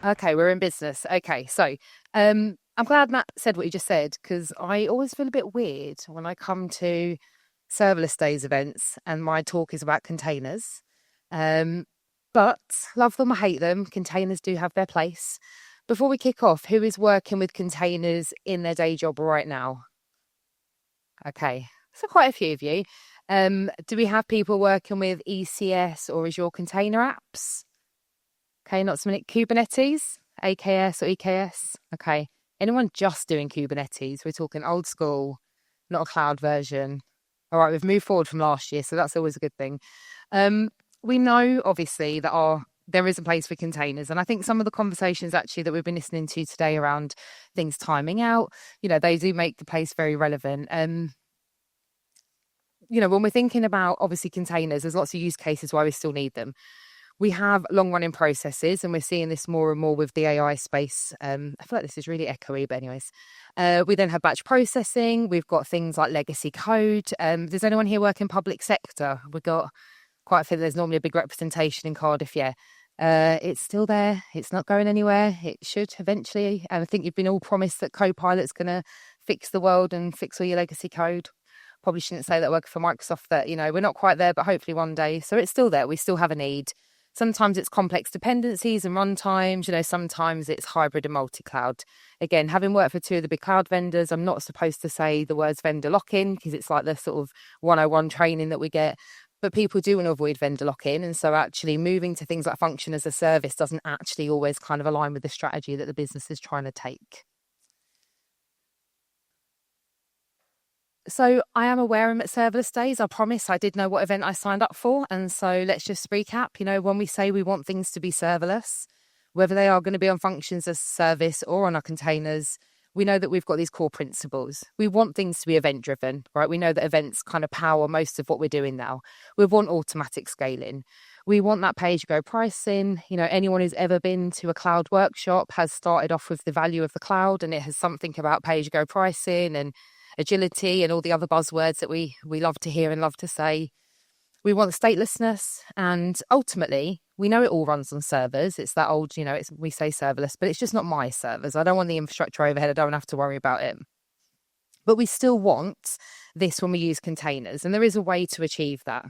Okay, we're in business. Okay, so I'm glad Matt said what he just said, because I always feel a bit weird when I come to serverless days events and my talk is about containers. Um, but love them or hate them, containers do have their place. Before we kick off, who is working with containers in their day job right now? Okay, so quite a few of you. Do we have people working with ECS or Azure Container Apps? Okay, not so many. Kubernetes, AKS or EKS. Okay. Anyone just doing Kubernetes? We're talking old school, not a cloud version. All right, we've moved forward from last year, so that's always a good thing. We know, obviously, that there is a place for containers. And I think some of the conversations actually that we've been listening to today around things timing out, they do make the place very relevant. When we're thinking about obviously containers, there's lots of use cases why we still need them. We have long running processes, and we're seeing this more and more with the AI space. I feel like this is really echoey, but anyways. We then have batch processing. We've got things like legacy code. Does anyone here work in public sector? We've got quite a few. There's normally a big representation in Cardiff. Yeah. It's still there. It's not going anywhere. It should eventually. And I think you've been all promised that Copilot's going to fix the world and fix all your legacy code. Probably shouldn't say that working for Microsoft that, we're not quite there, but hopefully one day. So it's still there. We still have a need. Sometimes it's complex dependencies and runtimes, sometimes it's hybrid and multi-cloud. Again, having worked for two of the big cloud vendors, I'm not supposed to say the words vendor lock-in because it's like the sort of 101 training that we get. But people do want to avoid vendor lock-in. And so actually moving to things like function as a service doesn't actually always kind of align with the strategy that the business is trying to take. So I am aware I'm at serverless days. I promise I did know what event I signed up for. And so let's just recap. When we say we want things to be serverless, whether they are going to be on functions as a service or on our containers, we know that we've got these core principles. We want things to be event driven, right? We know that events kind of power most of what we're doing now. We want automatic scaling. We want that pay-as-you-go pricing. Anyone who's ever been to a cloud workshop has started off with the value of the cloud, and it has something about pay-as-you-go pricing and agility and all the other buzzwords that we love to hear and love to say. We want statelessness, and ultimately we know it all runs on servers. It's that old, we say serverless, but it's just not my servers. I don't want the infrastructure overhead. I don't have to worry about it. But we still want this when we use containers, and there is a way to achieve that.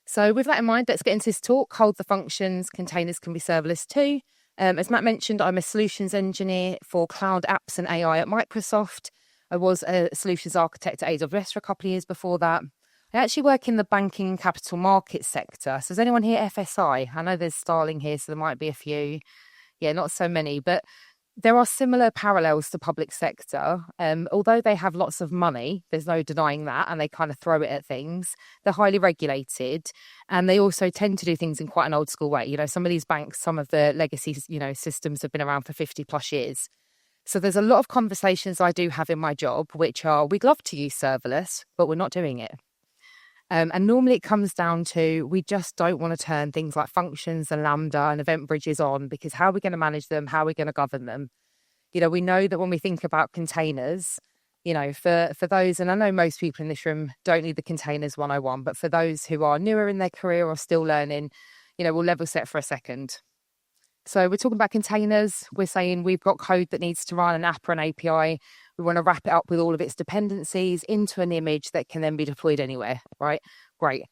So with that in mind, let's get into this talk. Hold the functions. Containers can be serverless too. As Matt mentioned, I'm a solutions engineer for cloud apps and AI at Microsoft. I was a solutions architect at AWS for a couple of years before that. I actually work in the banking and capital markets sector. So is anyone here FSI? I know there's Starling here, so there might be a few. Yeah, not so many, but there are similar parallels to public sector. Although they have lots of money, there's no denying that, and they kind of throw it at things. They're highly regulated, and they also tend to do things in quite an old school way. Some of these banks, some of the legacy, systems have been around for 50 plus years. So there's a lot of conversations I do have in my job, which are, we'd love to use serverless, but we're not doing it. And normally it comes down to, we just don't want to turn things like functions and Lambda and event bridges on, because how are we going to manage them? How are we going to govern them? We know that when we think about containers, for those, and I know most people in this room don't need the containers 101, but for those who are newer in their career or still learning, we'll level set for a second. So we're talking about containers. We're saying we've got code that needs to run an app or an API. We want to wrap it up with all of its dependencies into an image that can then be deployed anywhere, right? Great.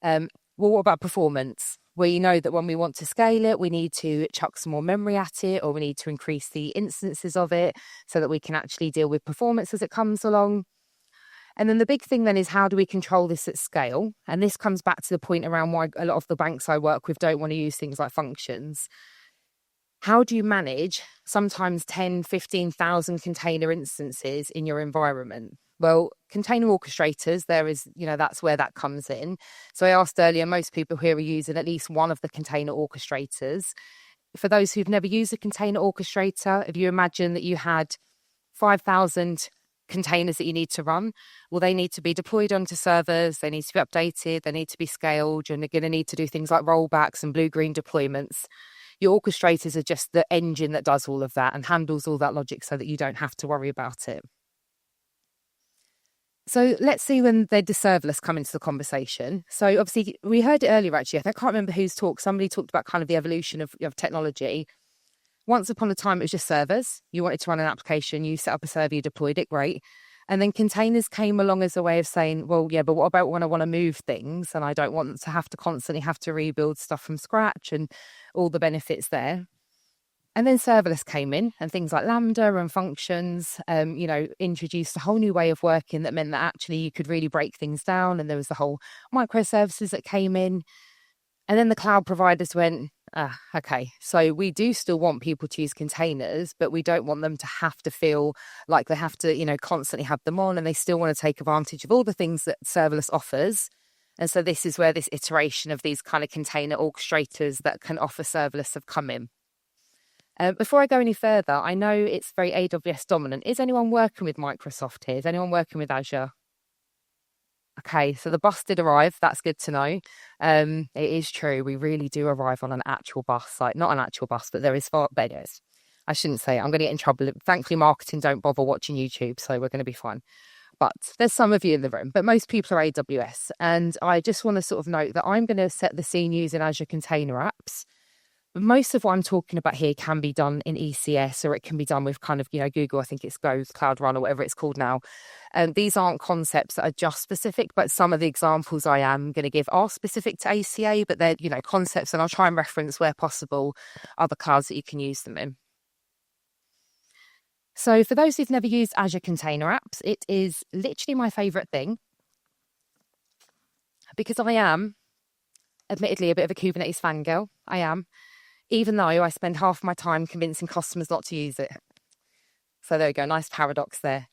Well, what about performance? We know that when we want to scale it, we need to chuck some more memory at it, or we need to increase the instances of it so that we can actually deal with performance as it comes along. And then the big thing then is, how do we control this at scale? And this comes back to the point around why a lot of the banks I work with don't want to use things like functions. How do you manage sometimes 10, 15,000 container instances in your environment? Well, container orchestrators, that's where that comes in. So I asked earlier, most people here are using at least one of the container orchestrators. For those who've never used a container orchestrator, if you imagine that you had 5,000 containers that you need to run, well, they need to be deployed onto servers, they need to be updated, they need to be scaled, and they're going to need to do things like rollbacks and blue-green deployments. Your orchestrators are just the engine that does all of that and handles all that logic so that you don't have to worry about it. So let's see when the serverless come into the conversation. So obviously we heard it earlier, actually. I can't remember whose talk. Somebody talked about kind of the evolution of technology. Once upon a time, it was just servers. You wanted to run an application, you set up a server, you deployed it, great. And then containers came along as a way of saying, well, yeah, but what about when I want to move things and I don't want to have to constantly have to rebuild stuff from scratch and all the benefits there. And then serverless came in and things like Lambda and functions, introduced a whole new way of working that meant that actually you could really break things down. And there was the whole microservices that came in. And then the cloud providers went, okay, so we do still want people to use containers, but we don't want them to have to feel like they have to, constantly have them on, and they still want to take advantage of all the things that serverless offers. And so this is where this iteration of these kind of container orchestrators that can offer serverless have come in. Before I go any further, I know it's very AWS dominant. Is anyone working with Microsoft here? Is anyone working with Azure? Okay, so the bus did arrive. That's good to know. It is true. We really do arrive on an actual bus. Like, not an actual bus, but there is far better. I shouldn't say it. I'm going to get in trouble. Thankfully, marketing don't bother watching YouTube, so we're going to be fine. But there's some of you in the room, but most people are AWS. And I just want to sort of note that I'm going to set the scene using Azure Container Apps. Most of what I'm talking about here can be done in ECS, or it can be done with kind of, Google, I think it's Go's Cloud Run or whatever it's called now. And these aren't concepts that are just specific, but some of the examples I am going to give are specific to ACA, but they're, concepts, and I'll try and reference where possible other clouds that you can use them in. So for those who've never used Azure Container Apps, it is literally my favorite thing, because I am admittedly a bit of a Kubernetes fangirl. I am. Even though I spend half my time convincing customers not to use it. So there we go, nice paradox there.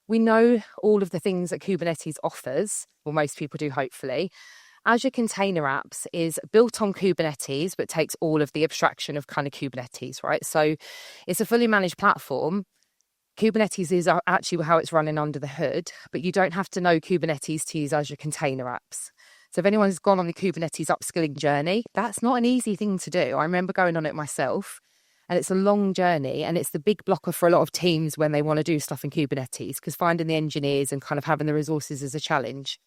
We know all of the things that Kubernetes offers, well, most people do, hopefully. Azure Container Apps is built on Kubernetes, but takes all of the abstraction of kind of Kubernetes, right? So it's a fully managed platform. Kubernetes is actually how it's running under the hood, but you don't have to know Kubernetes to use Azure Container Apps. So if anyone's gone on the Kubernetes upskilling journey, that's not an easy thing to do. I remember going on it myself, and it's a long journey, and it's the big blocker for a lot of teams when they want to do stuff in Kubernetes, because finding the engineers and kind of having the resources is a challenge.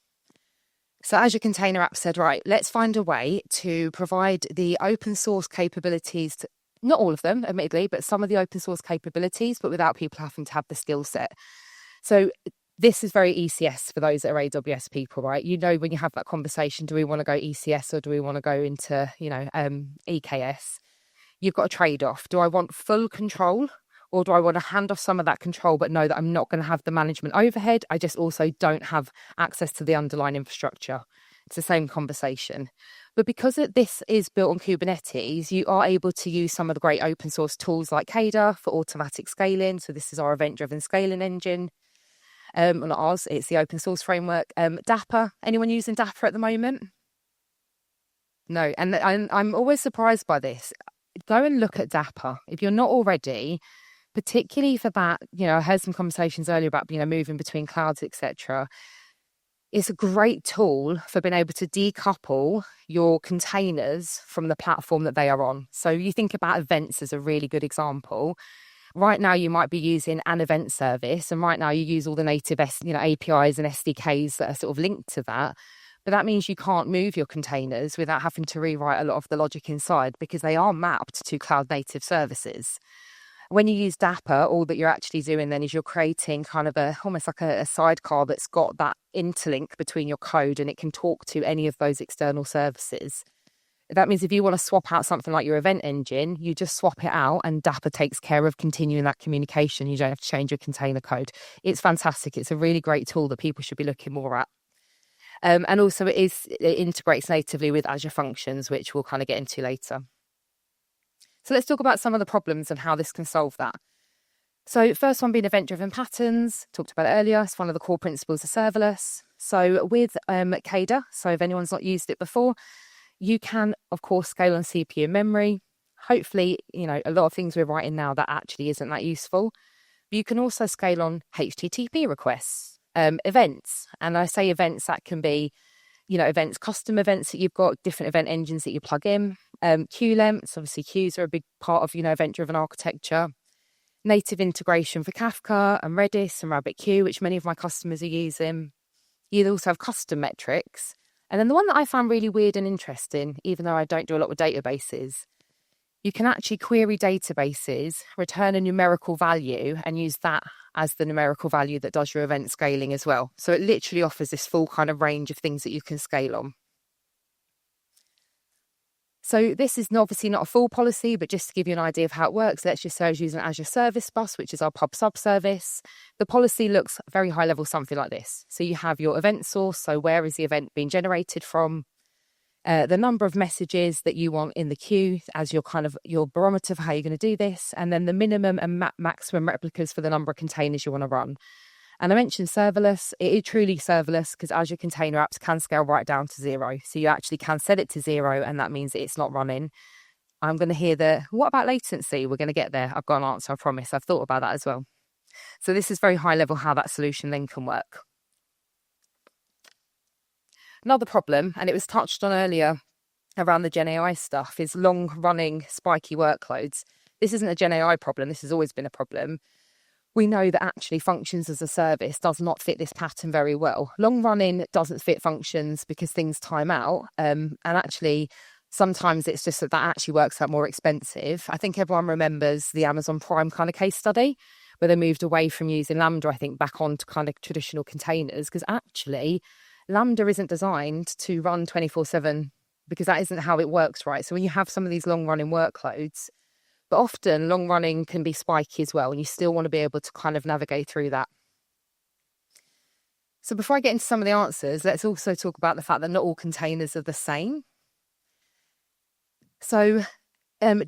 So Azure Container Apps said, right, let's find a way to provide the open source capabilities, not all of them, admittedly, but some of the open source capabilities, but without people having to have the skill set. So this is very ECS for those that are AWS people, right? When you have that conversation, do we want to go ECS or do we want to go into, EKS? You've got a trade-off. Do I want full control, or do I want to hand off some of that control but know that I'm not going to have the management overhead? I just also don't have access to the underlying infrastructure. It's the same conversation. But because this is built on Kubernetes, you are able to use some of the great open source tools like Kada for automatic scaling. So this is our event-driven scaling engine. Not ours, it's the open source framework. Dapper, anyone using Dapper at the moment? No, and I'm always surprised by this. Go and look at Dapper. If you're not already, particularly for that, I heard some conversations earlier about, moving between clouds, etc. It's a great tool for being able to decouple your containers from the platform that they are on. So you think about events as a really good example. Right now, you might be using an event service, and right now you use all the native APIs and SDKs that are sort of linked to that. But that means you can't move your containers without having to rewrite a lot of the logic inside, because they are mapped to cloud native services. When you use Dapper, all that you're actually doing then is you're creating kind of almost like a sidecar that's got that interlink between your code, and it can talk to any of those external services. That means if you want to swap out something like your event engine, you just swap it out and Dapper takes care of continuing that communication. You don't have to change your container code. It's fantastic. It's a really great tool that people should be looking more at. And also it integrates natively with Azure Functions, which we'll kind of get into later. So let's talk about some of the problems and how this can solve that. So first one being event-driven patterns. Talked about it earlier. It's one of the core principles of serverless. So with Kada, so if anyone's not used it before, you can, of course, scale on CPU and memory. Hopefully, a lot of things we're writing now that actually isn't that useful. But you can also scale on HTTP requests, events. And I say events, that can be, events, custom events that you've got, different event engines that you plug in. Queue lengths, obviously queues are a big part of, event-driven architecture. Native integration for Kafka and Redis and RabbitQ, which many of my customers are using. You also have custom metrics. And then the one that I found really weird and interesting, even though I don't do a lot with databases, you can actually query databases, return a numerical value, and use that as the numerical value that does your event scaling as well. So it literally offers this full kind of range of things that you can scale on. So this is obviously not a full policy, but just to give you an idea of how it works, let's just say I was using Azure Service Bus, which is our pub sub service. The policy looks very high level, something like this. So you have your event source. So where is the event being generated from? The number of messages that you want in the queue as your barometer for how you're going to do this, and then the minimum and maximum replicas for the number of containers you want to run. And I mentioned serverless. It is truly serverless because Azure Container Apps can scale right down to 0. So you actually can set it to 0, and that means that it's not running. I'm going to hear what about latency? We're going to get there. I've got an answer, I promise. I've thought about that as well. So this is very high level how that solution then can work. Another problem, and it was touched on earlier around the Gen AI stuff, is long-running spiky workloads. This isn't a Gen AI problem. This has always been a problem. We know that actually functions as a service does not fit this pattern very well. Long-running doesn't fit functions because things time out. And actually, sometimes it's just that actually works out more expensive. I think everyone remembers the Amazon Prime kind of case study where they moved away from using Lambda, I think, back onto kind of traditional containers, because actually Lambda isn't designed to run 24/7 because that isn't how it works, right? So when you have some of these long-running workloads, but often long-running can be spiky as well, and you still want to be able to kind of navigate through that. So before I get into some of the answers, let's also talk about the fact that not all containers are the same. So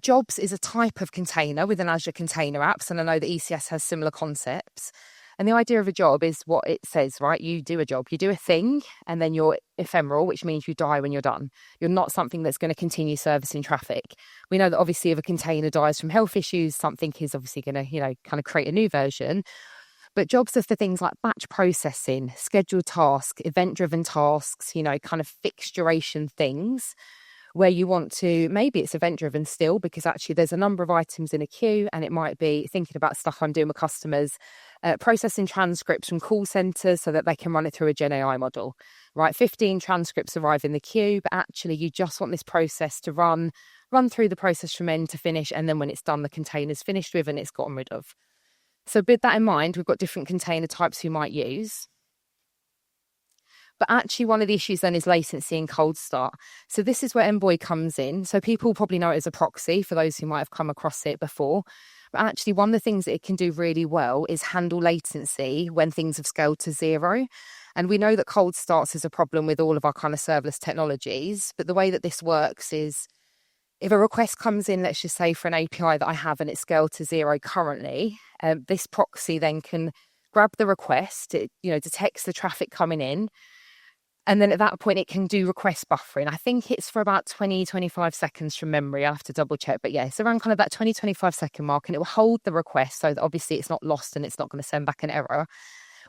jobs is a type of container within Azure Container Apps, and I know that ECS has similar concepts. And the idea of a job is what it says, right? You do a job, you do a thing, and then you're ephemeral, which means you die when you're done. You're not something that's going to continue servicing traffic. We know that obviously if a container dies from health issues, something is obviously going to, kind of create a new version. But jobs are for things like batch processing, scheduled tasks, event-driven tasks, kind of fixed duration things, where you want to, maybe it's event driven still, because actually there's a number of items in a queue, and it might be thinking about stuff I'm doing with customers, processing transcripts from call centers so that they can run it through a Gen AI model, right? 15 transcripts arrive in the queue, but actually you just want this process to run through the process from end to finish. And then when it's done, the container's finished with and it's gotten rid of. So with that in mind, we've got different container types you might use. But actually, one of the issues then is latency and cold start. So this is where Envoy comes in. So people probably know it as a proxy for those who might have come across it before. But actually, one of the things that it can do really well is handle latency when things have scaled to 0. And we know that cold starts is a problem with all of our kind of serverless technologies. But the way that this works is if a request comes in, let's just say for an API that I have and it's scaled to 0 currently, this proxy then can grab the request, it detects the traffic coming in. And then at that point, it can do request buffering. I think it's for about 20-25 seconds from memory. I'll have to double check. But yeah, it's around kind of that 20-25 second mark. And it will hold the request so that obviously it's not lost and it's not going to send back an error,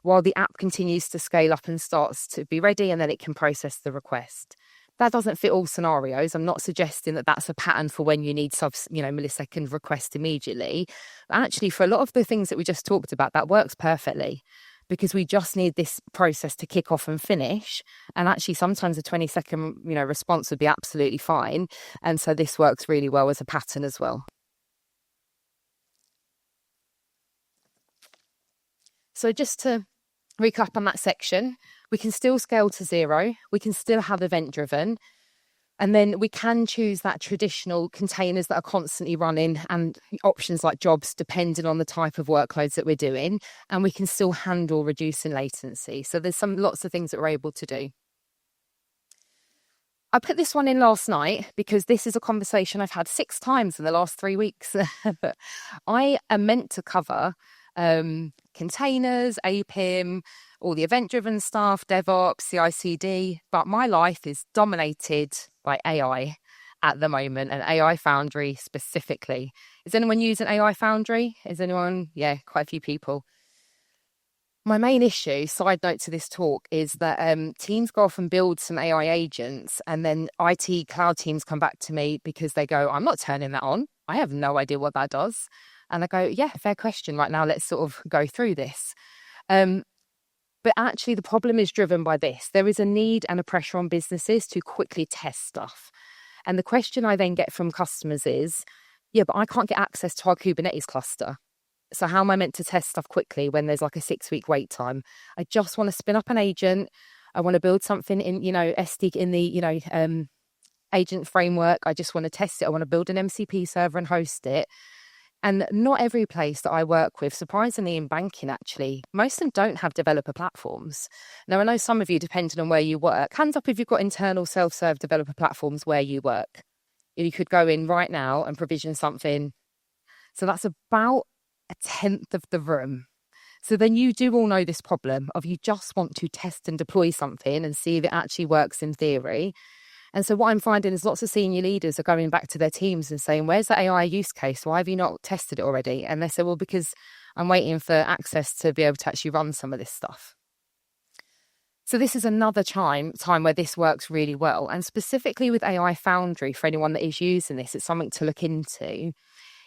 while the app continues to scale up and starts to be ready, and then it can process the request. That doesn't fit all scenarios. I'm not suggesting that that's a pattern for when you need millisecond request immediately. But actually, for a lot of the things that we just talked about, that works perfectly, because we just need this process to kick off and finish. And actually, sometimes a 20-second, response would be absolutely fine. And so this works really well as a pattern as well. So just to recap on that section, we can still scale to 0. We can still have event-driven. And then we can choose that traditional containers that are constantly running and options like jobs depending on the type of workloads that we're doing. And we can still handle reducing latency. So there's lots of things that we're able to do. I put this one in last night because this is a conversation I've had 6 times in the last 3 weeks. I am meant to cover containers, APIM, all the event-driven stuff, DevOps, CI/CD, but my life is dominated by AI at the moment, and AI Foundry specifically. Is anyone using AI Foundry? Yeah, quite a few people. My main issue, side note to this talk, is that teams go off and build some AI agents, and then IT cloud teams come back to me because they go, I'm not turning that on. I have no idea what that does. And I go, yeah, fair question. Right now, let's sort of go through this. But actually, the problem is driven by this. There is a need and a pressure on businesses to quickly test stuff. And the question I then get from customers is, Yeah, but I can't get access to our Kubernetes cluster. So how am I meant to test stuff quickly when there's like a 6-week wait time? I just want to spin up an agent. I want to build something in, SD in the, agent framework. I just want to test it. I want to build an MCP server and host it. And not every place that I work with, surprisingly in banking actually, most of them don't have developer platforms. Now, I know some of you, depending on where you work, hands up if you've got internal self-serve developer platforms where you work. You could go in right now and provision something. So that's about 1/10 of the room. So then you do all know this problem of you just want to test and deploy something and see if it actually works in theory. And so what I'm finding is lots of senior leaders are going back to their teams and saying, where's the AI use case? Why have you not tested it already? And they say, well, because I'm waiting for access to be able to actually run some of this stuff. So this is another time where this works really well. And specifically with AI Foundry, for anyone that is using this, it's something to look into.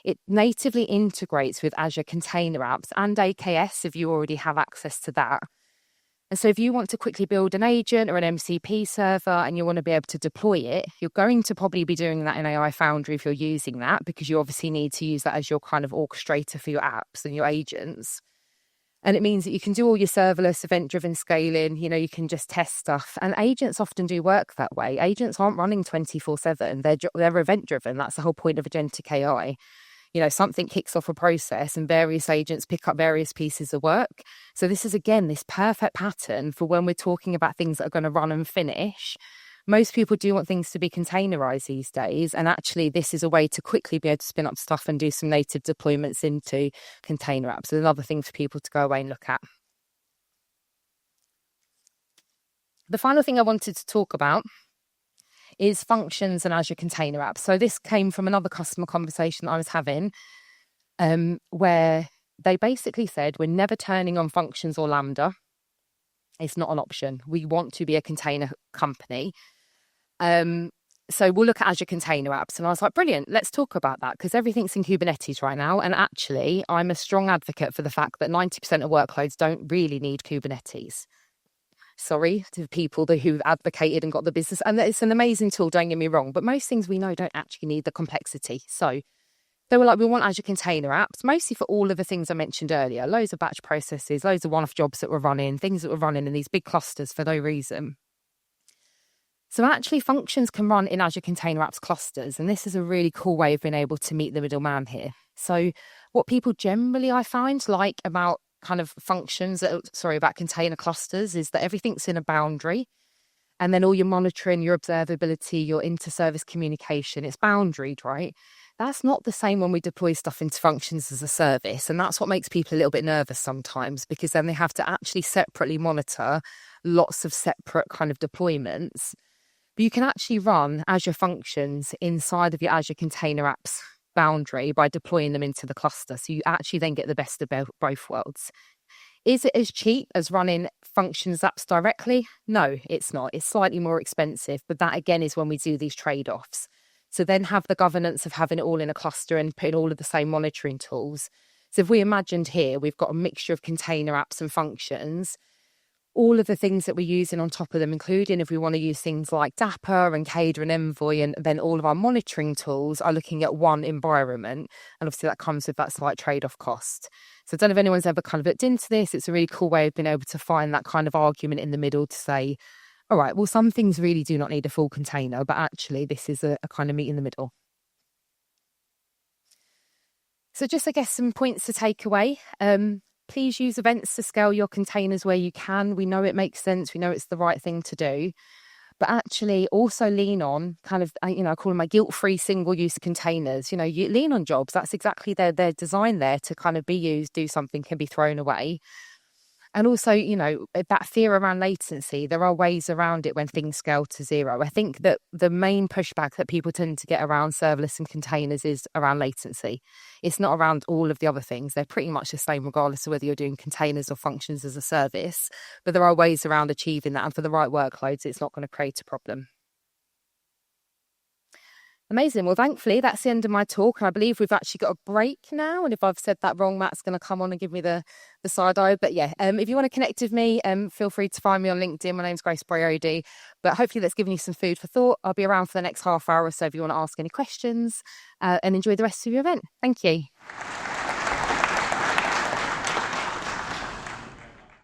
It natively integrates with Azure Container Apps and AKS if you already have access to that. And so if you want to quickly build an agent or an MCP server and you want to be able to deploy it, you're going to probably be doing that in AI Foundry if you're using that, because you obviously need to use that as your kind of orchestrator for your apps and your agents. And it means that you can do all your serverless event-driven scaling, you can just test stuff. And agents often do work that way. Agents aren't running 24/7. They're event-driven. That's the whole point of agentic AI. Something kicks off a process and various agents pick up various pieces of work. So this is, again, this perfect pattern for when we're talking about things that are going to run and finish. Most people do want things to be containerized these days. And actually, this is a way to quickly be able to spin up stuff and do some native deployments into container apps. So another thing for people to go away and look at. The final thing I wanted to talk about is functions and Azure Container Apps. So this came from another customer conversation I was having, where they basically said, we're never turning on functions or Lambda. It's not an option. We want to be a container company. So we'll look at Azure Container Apps. And I was like, brilliant, let's talk about that, because everything's in Kubernetes right now. And actually, I'm a strong advocate for the fact that 90% of workloads don't really need Kubernetes. Sorry to people who've advocated and got the business. And it's an amazing tool, don't get me wrong. But most things we know don't actually need the complexity. So they were like, we want Azure Container Apps, mostly for all of the things I mentioned earlier. Loads of batch processes, loads of one-off jobs that were running, things that were running in these big clusters for no reason. So actually, functions can run in Azure Container Apps clusters. And this is a really cool way of being able to meet the middleman here. So what people generally, I find, like about kind of functions, about container clusters, is that everything's in a boundary. And then all your monitoring, your observability, your inter-service communication, it's boundaried, right? That's not the same when we deploy stuff into functions as a service. And that's what makes people a little bit nervous sometimes, because then they have to actually separately monitor lots of separate kind of deployments. But you can actually run Azure functions inside of your Azure Container Apps boundary by deploying them into the cluster. So you actually then get the best of both worlds. Is it as cheap as running functions apps directly? No, it's not. It's slightly more expensive, but that again is when we do these trade-offs. So then have the governance of having it all in a cluster and putting all of the same monitoring tools. So if we imagined here, we've got a mixture of container apps and functions, all of the things that we're using on top of them, including if we want to use things like Dapper and Cada and Envoy, and then all of our monitoring tools are looking at one environment. And obviously that comes with that slight trade-off cost. So I don't know if anyone's ever kind of looked into this. It's a really cool way of being able to find that kind of argument in the middle to say, all right, well, some things really do not need a full container, but actually this is a kind of meet in the middle. So just, I guess, some points to take away. Please use events to scale your containers where you can. We know it makes sense. We know it's the right thing to do. But actually also lean on kind of, I call them my guilt-free single-use containers. You lean on jobs. That's exactly their design there to kind of be used, do something, can be thrown away. And also, that fear around latency, there are ways around it when things scale to zero. I think that the main pushback that people tend to get around serverless and containers is around latency. It's not around all of the other things. They're pretty much the same regardless of whether you're doing containers or functions as a service. But there are ways around achieving that. And for the right workloads, it's not going to create a problem. Amazing. Well, thankfully, that's the end of my talk. I believe we've actually got a break now. And if I've said that wrong, Matt's going to come on and give me the side eye. But yeah, if you want to connect with me, feel free to find me on LinkedIn. My name's Grace Briody. But hopefully that's given you some food for thought. I'll be around for the next half hour or so if you want to ask any questions, and enjoy the rest of your event. Thank you.